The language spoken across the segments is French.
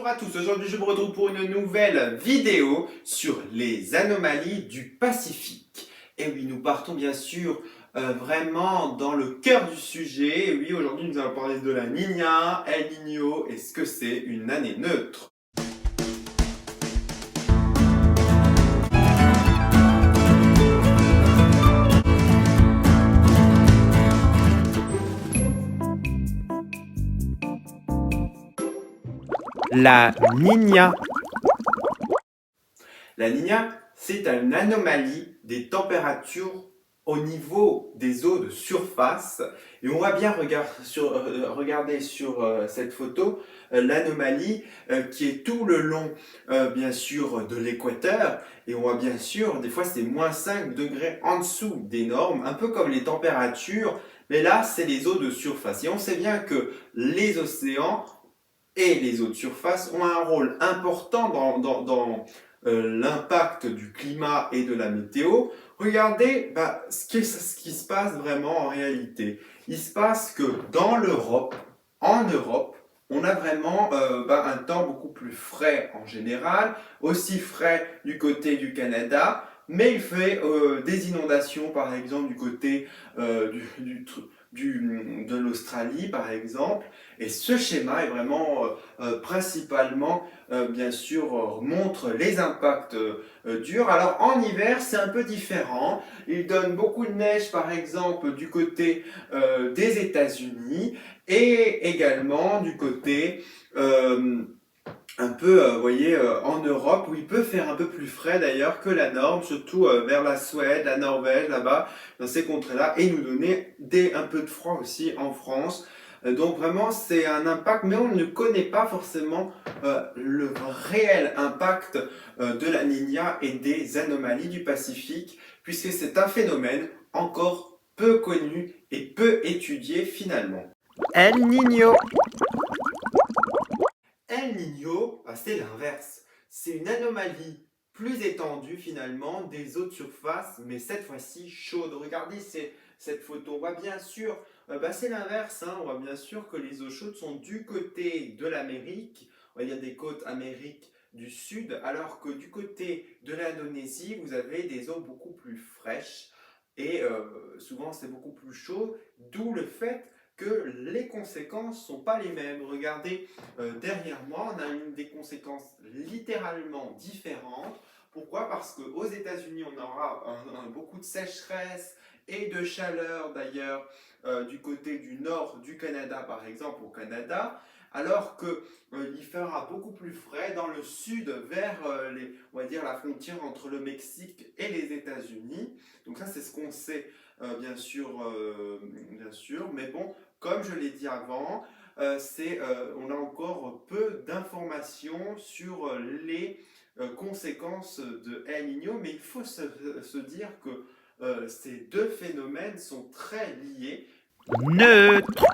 Bonjour à tous, aujourd'hui je vous retrouve pour une nouvelle vidéo sur les anomalies du Pacifique. Et oui, nous partons bien sûr vraiment dans le cœur du sujet. Et oui, aujourd'hui nous allons parler de la Niña, El Niño et ce que c'est une année neutre. La Niña. La Niña, c'est une anomalie des températures au niveau des eaux de surface. Et on va bien regarder sur cette photo l'anomalie qui est tout le long, bien sûr, de l'équateur. Et on voit bien sûr, des fois c'est moins 5 degrés en dessous des normes, un peu comme les températures. Mais là, c'est les eaux de surface. Et on sait bien que les océans et les eaux de surface ont un rôle important dans l'impact du climat et de la météo. Regardez ce qui se passe vraiment en réalité. Il se passe que en Europe, on a vraiment un temps beaucoup plus frais en général, aussi frais du côté du Canada, mais il fait des inondations par exemple du côté de l'Australie par exemple. Et ce schéma est vraiment principalement, bien sûr, montre les impacts durs. Alors en hiver, c'est un peu différent. Il donne beaucoup de neige, par exemple, du côté des États-Unis et également du côté un peu, vous voyez, en Europe, où il peut faire un peu plus frais d'ailleurs que la norme, surtout vers la Suède, la Norvège, là-bas, dans ces contrées-là, et nous donner un peu de froid aussi en France. Donc vraiment, c'est un impact, mais on ne connaît pas forcément le réel impact de la Niña et des anomalies du Pacifique, puisque c'est un phénomène encore peu connu et peu étudié finalement. El Niño. El Niño, c'est l'inverse. C'est une anomalie plus étendue finalement des eaux de surface, mais cette fois-ci chaude. Regardez cette photo. On voit bien sûr, c'est l'inverse. On voit bien sûr que les eaux chaudes sont du côté de l'Amérique, on va dire des côtes Amérique du Sud, alors que du côté de l'Indonésie, vous avez des eaux beaucoup plus fraîches et souvent c'est beaucoup plus chaud, d'où le fait que les conséquences ne sont pas les mêmes. Regardez, derrière moi, on a des conséquences littéralement différentes. Pourquoi? Parce qu'aux États-Unis, on aura beaucoup de sécheresse et de chaleur d'ailleurs du côté du nord du Canada, par exemple, au Canada, alors qu'il fera beaucoup plus frais dans le sud vers on va dire la frontière entre le Mexique et les États-Unis. Donc ça, c'est ce qu'on sait bien sûr, mais bon, comme je l'ai dit avant, on a encore peu d'informations sur les conséquences de El Niño, mais il faut se dire que ces deux phénomènes sont très liés. Neutre.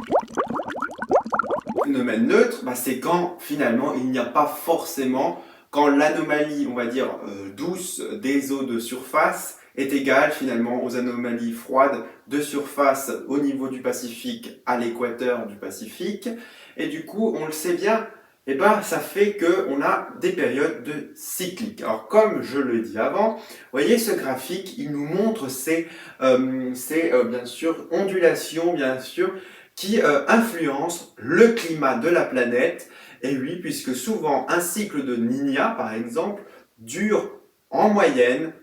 Phénomène neutre, c'est quand finalement il n'y a pas forcément, quand l'anomalie, on va dire, douce des eaux de surface est égale finalement aux anomalies froides de surface au niveau du Pacifique à l'équateur du Pacifique. Et du coup, on le sait bien, ça fait qu'on a des périodes de cycliques. Alors comme je le dis avant, vous voyez ce graphique, il nous montre ces bien sûr ondulations, bien sûr, qui influencent le climat de la planète. Et oui, puisque souvent un cycle de Niña, par exemple, dure en moyenne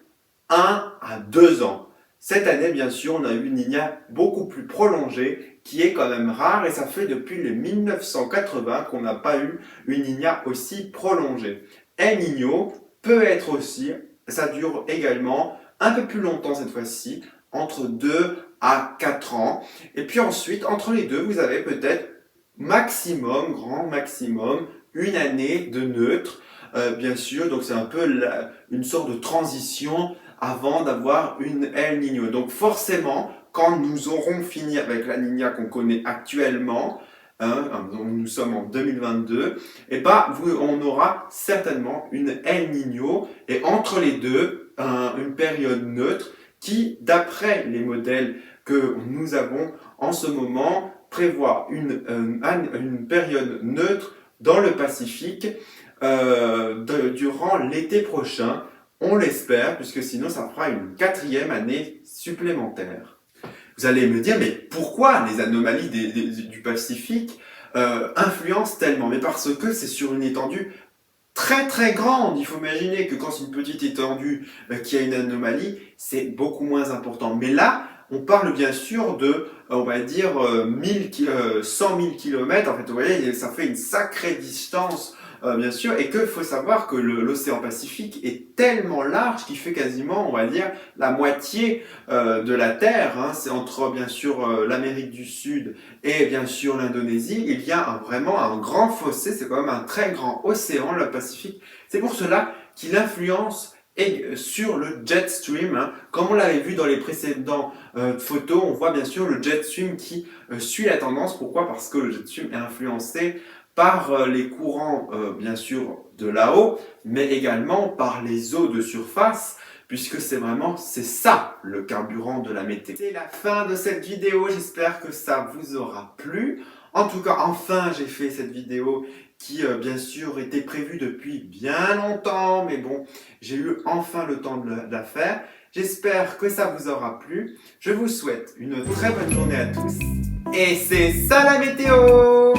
1 à 2 ans. Cette année, bien sûr, on a eu une Niña beaucoup plus prolongée, qui est quand même rare, et ça fait depuis les 1980 qu'on n'a pas eu une Niña aussi prolongée. El Niño peut être aussi, ça dure également un peu plus longtemps cette fois-ci, entre 2 à 4 ans. Et puis ensuite, entre les deux, vous avez peut-être maximum, grand maximum, une année de neutre, bien sûr. Donc c'est un peu une sorte de transition avant d'avoir une El Niño. Donc forcément, quand nous aurons fini avec la Niña qu'on connaît actuellement, nous sommes en 2022, on aura certainement une El Niño, et entre les deux, une période neutre qui, d'après les modèles que nous avons en ce moment, prévoit une période neutre dans le Pacifique durant l'été prochain. On l'espère, puisque sinon ça fera une 4e année supplémentaire. Vous allez me dire, mais pourquoi les anomalies du Pacifique influencent tellement? Mais parce que c'est sur une étendue très très grande. Il faut imaginer que quand c'est une petite étendue qui a une anomalie, c'est beaucoup moins important. Mais là, on parle bien sûr de, on va dire, 100 000 km. En fait, vous voyez, ça fait une sacrée distance, bien sûr. Et qu'il faut savoir que l'océan Pacifique est tellement large qu'il fait quasiment, on va dire, la moitié de la Terre. Hein. C'est entre, bien sûr, l'Amérique du Sud et, bien sûr, l'Indonésie. Il y a vraiment un grand fossé. C'est quand même un très grand océan, le Pacifique. C'est pour cela qu'il influence et sur le jet stream, hein. Comme on l'avait vu dans les précédentes photos, on voit bien sûr le jet stream qui suit la tendance. Pourquoi? Parce que le jet stream est influencé par les courants, bien sûr, de là-haut, mais également par les eaux de surface, puisque c'est ça le carburant de la météo. C'est la fin de cette vidéo, j'espère que ça vous aura plu. En tout cas, enfin, j'ai fait cette vidéo qui, bien sûr, était prévue depuis bien longtemps, mais bon, j'ai eu enfin le temps de la faire. J'espère que ça vous aura plu. Je vous souhaite une très bonne journée à tous. Et c'est ça la météo!